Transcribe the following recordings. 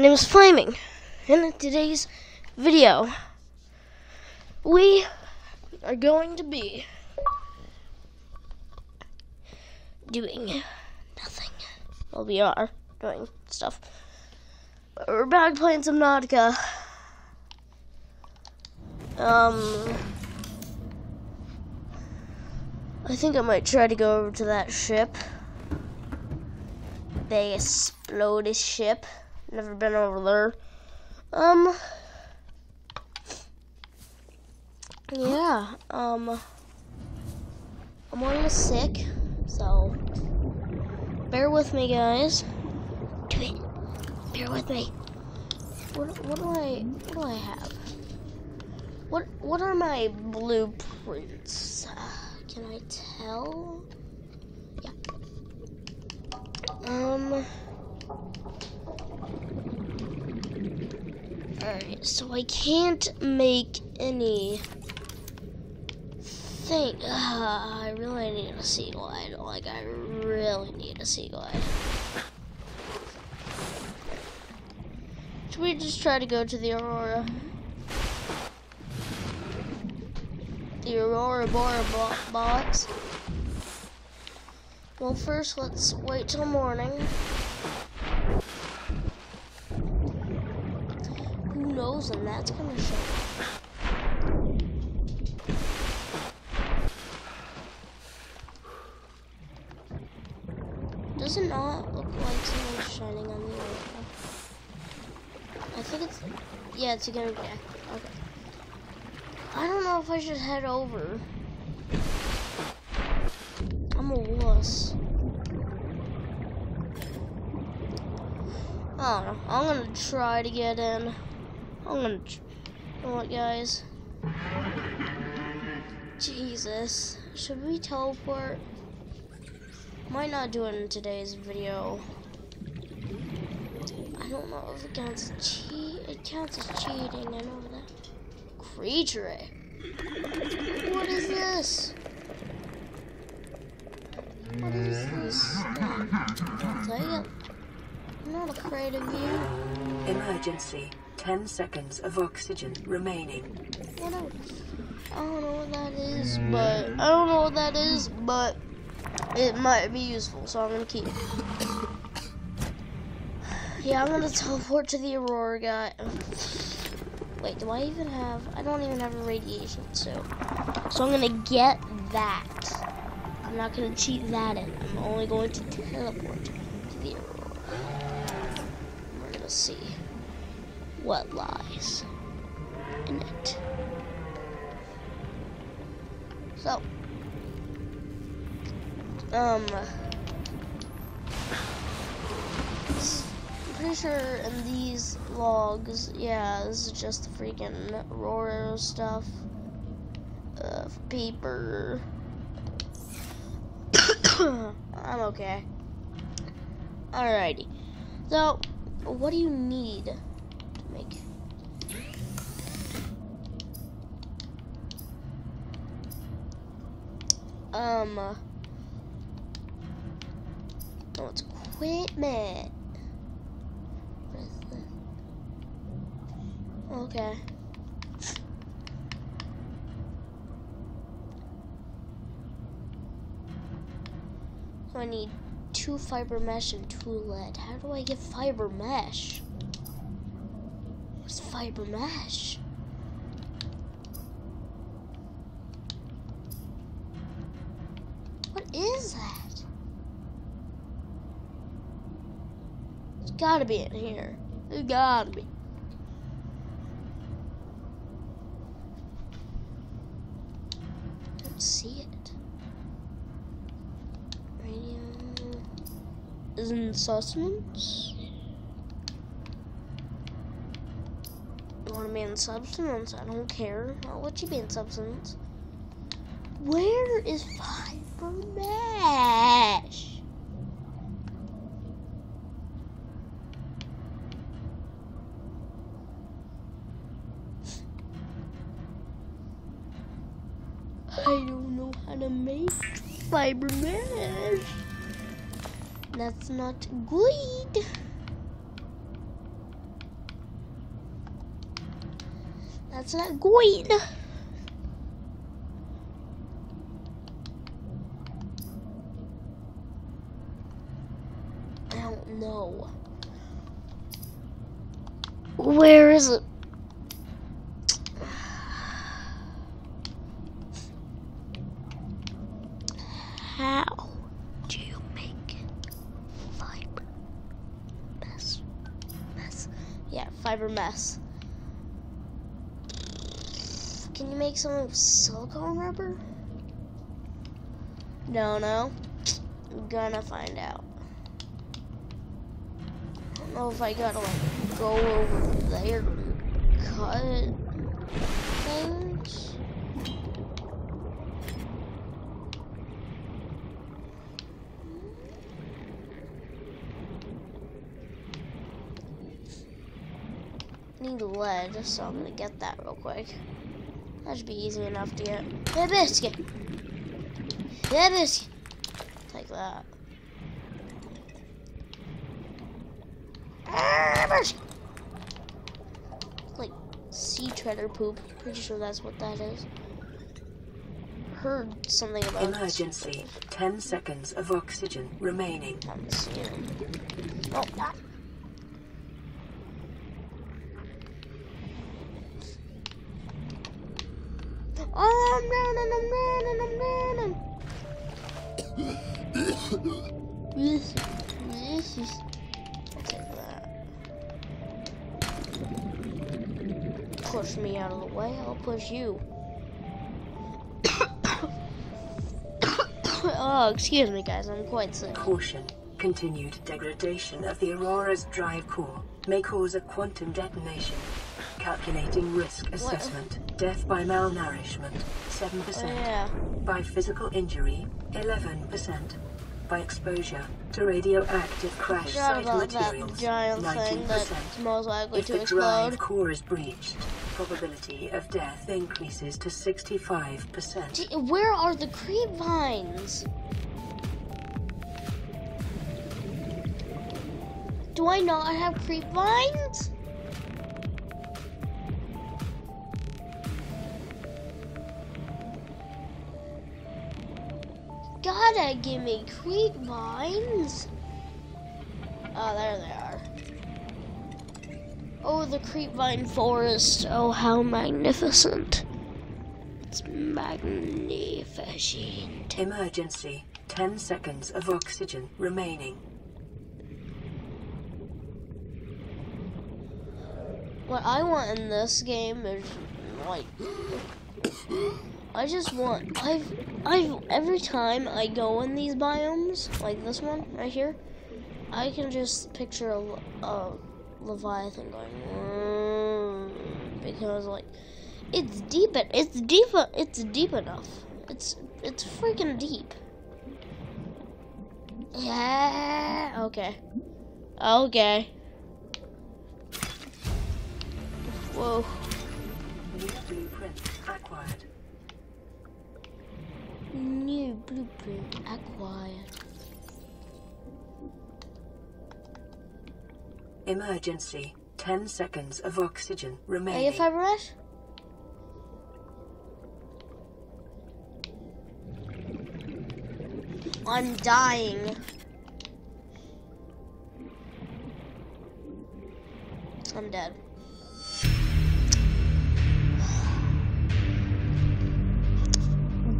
My name is Flaming. In today's video, we are going to be doing nothing. Well, we are doing stuff. But we're back playing Subnautica. I think I might try to go over to that ship. The exploded ship. Never been over there. Yeah, I'm a little sick, so bear with me, guys. Do it. Bear with me. What do I have? What are my blueprints? Can I tell? Yeah. Alright, so I can't make any thing. I really need a sea glide. Like, I really need a sea glide. Should we just try to go to the Aurora? The Aurora box. Well, first, let's wait till morning. Who knows when that's gonna show up? Does it not look like someone's shining on the Aurora? I think it's, yeah, it's gonna be, okay. I don't know if I should head over. I'm a wuss. I don't know. I'm gonna try to get in. You know what, guys? Jesus. Should we teleport? Might not do it in today's video. I don't know if it counts as it counts as cheating. I know that. Creature. What is this? What is this? I'll tell you. I'm not afraid of you. Emergency. 10 seconds of oxygen remaining. Whatever. I don't know what that is, but it might be useful, so I'm gonna keep it. Yeah, I'm gonna teleport to the Aurora guy. Wait, do I even have? I don't even have a radiation suit. So I'm gonna get that. I'm not gonna cheat that in. I'm only going to teleport to the Aurora. We're gonna see what lies in it. So, I'm pretty sure in these logs, yeah, this is just the freaking Aurora stuff. Paper. I'm okay. Alrighty. So, what do you need to make? Oh, it's equipment. What is this? Okay. So I need 2 fiber mesh and 2 lead. How do I get fiber mesh? What's fiber mesh? What is that? It's gotta be in here. It's gotta be. I don't see it. Isn't sustenance? You want to be in substance? I don't care. I'll let you be in substance. Where is fiber mesh? I don't know how to make fiber mesh. That's not good. That's not going. I don't know. Where is it? How do you make fiber mess? Yeah, fiber mess. Can you make some with silicone rubber? No. I'm gonna find out. I don't know if I gotta like go over there and cut things. Need lead, so I'm gonna get that real quick. That should be easy enough to get. Hey, biscuit! Yeah, biscuit! Take that. Biscuit! Like sea treader poop. Pretty sure that's what that is. Heard something about emergency. 10 seconds of oxygen remaining. Haven't seen it. Oh, ah. Oh, I'm drowning. I'll take that. Push me out of the way, I'll push you. Oh, excuse me guys, I'm quite sick. Caution. Continued degradation of the Aurora's drive core may cause a quantum detonation. Calculating risk assessment. What? Death by malnourishment, 7%. Oh, yeah. By physical injury, 11%. By exposure to radioactive crash site materials, that giant 19%. thing that's most likely if to the explode. drive core is breached, probability of death increases to 65%. Where are the creep vines? Do I not have creep vines? Gotta give me creep vines. Oh, there they are. Oh, the creep vine forest. Oh, how magnificent. It's magnificent. Emergency. 10 seconds of oxygen remaining. What I want in this game is like, I just want, every time I go in these biomes, like this one right here, I can just picture a Leviathan going, because like, it's deep enough. It's freaking deep. Yeah, okay. Whoa. New blueprint acquired. New blueprint acquired. Emergency. 10 seconds of oxygen Are you remaining. fiber mesh? I'm dying. I'm dead.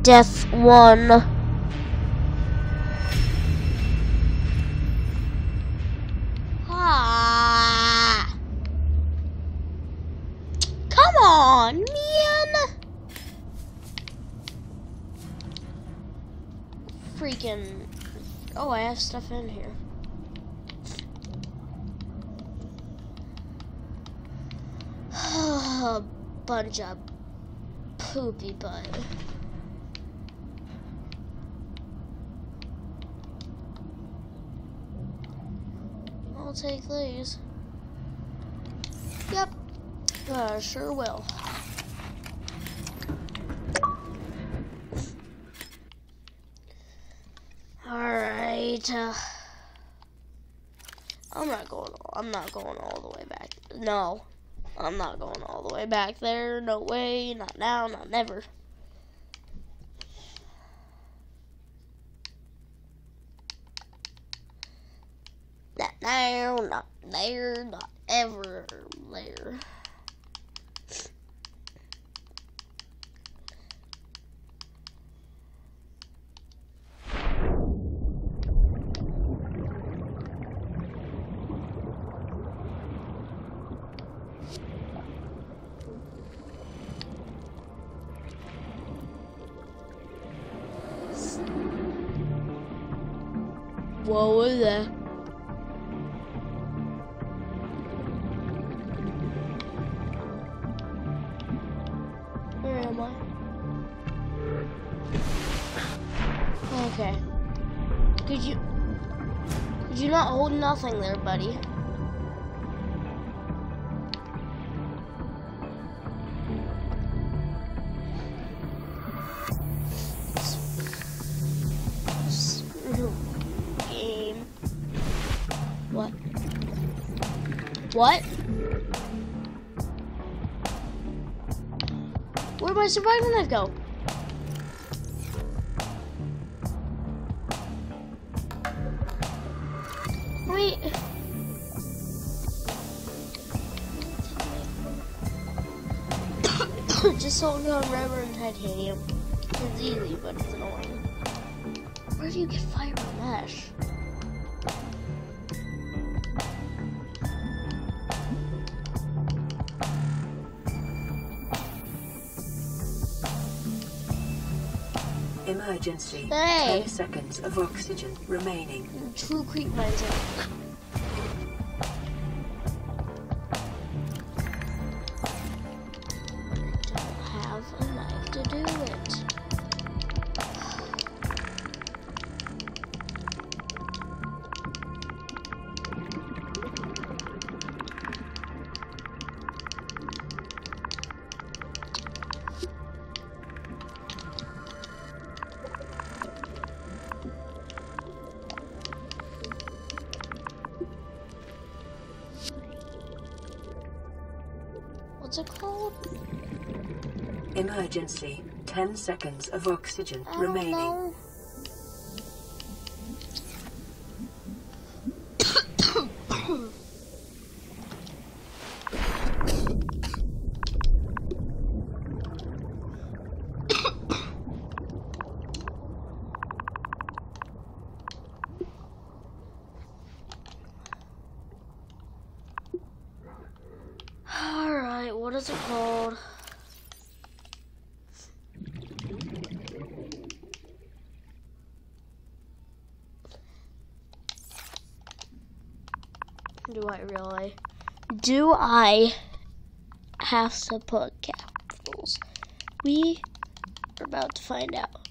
Death 1. Ah! Come on, man! Freaking. Oh, I have stuff in here. A bunch of poopy butt. I'll take these. Yep, sure will. Alright, I'm not going all the way back. No, I'm not going all the way back there. No way. Not now. Not never. Not now. Not there. Not ever there. What was that? Where am I? Okay. Could you not hold nothing there, buddy? Game. What? What? Where'd my survival knife go? Wait. Just silicone, rubber, and titanium. It's easy, but it's annoying. Where do you get fiber mesh? Emergency. Hey. 10 seconds of oxygen remaining. True creep mindset. Don't have a knife to do it. What's it called? Emergency. 10 seconds of oxygen I don't remaining. know. Alright, what is it called? Do I have to put capitals? We are about to find out.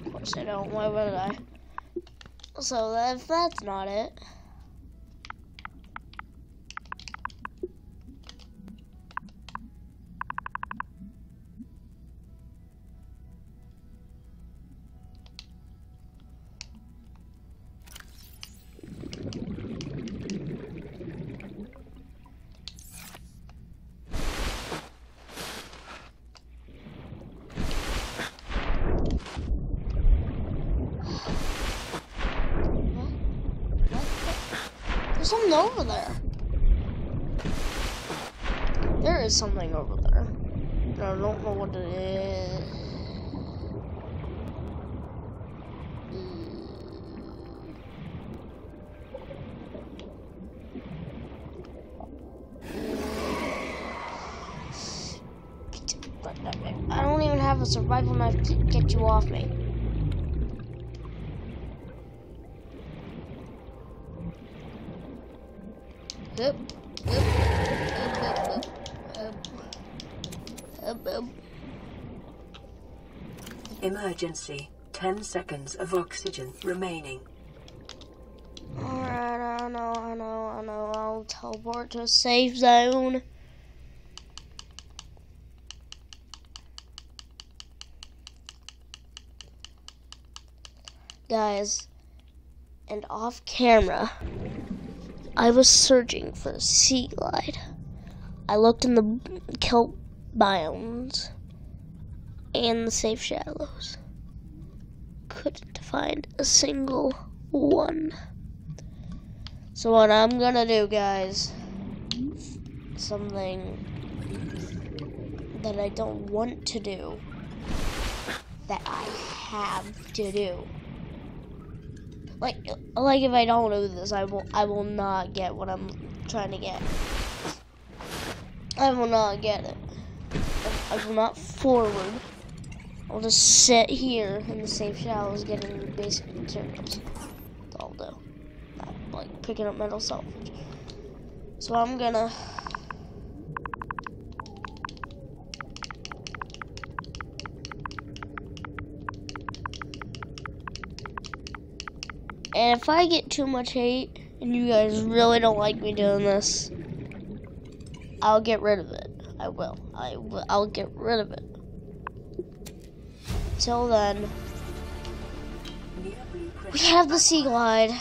Of course I don't. Why would I? So if that's not it. There's something over there. There is something over there. I don't know what it is. I don't even have a survival knife to get you off me. Up. Emergency. 10 seconds of oxygen remaining. Alright, I know. I'll teleport to a safe zone. Guys, And off camera, I was searching for a sea glide. I looked in the kelp biomes and the safe shallows. Couldn't find a single one. So what I'm gonna do, guys, something that I don't want to do, that I have to do. Like if I don't do this, I will not get what I'm trying to get. I will not get it. I will not forward. I'll just sit here in the safe shallows getting basic materials. That's all I'll do. Not like picking up metal salvage. So I'm gonna and if I get too much hate and you guys really don't like me doing this, I'll get rid of it. I will. I'll get rid of it. Till then, we have the sea glide.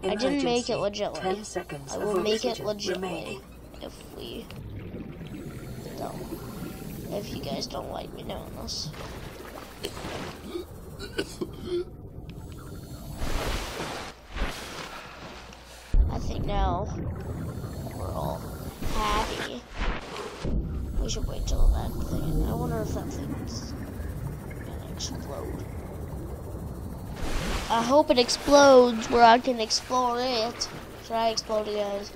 I didn't make it legitly. I will make it legitly if we don't. If you guys don't like me doing this. I think now we're all happy. We should wait till that thing. I wonder if that thing's gonna explode. I hope it explodes where I can explore it. Should I explode it, guys?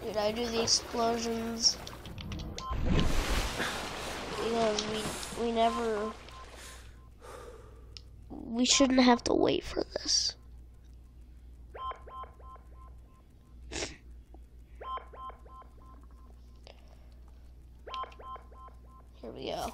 Did I do the explosions? Because we shouldn't have to wait for this. Here we go.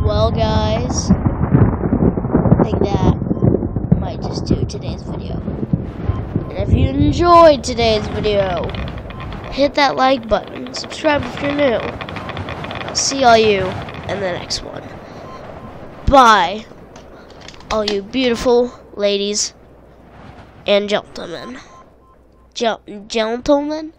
Well, guys, I think that might just do today's video. And if you enjoyed today's video, hit that like button, subscribe if you're new. I'll see all you in the next one. Bye, all you beautiful ladies and gentlemen. Gentlemen.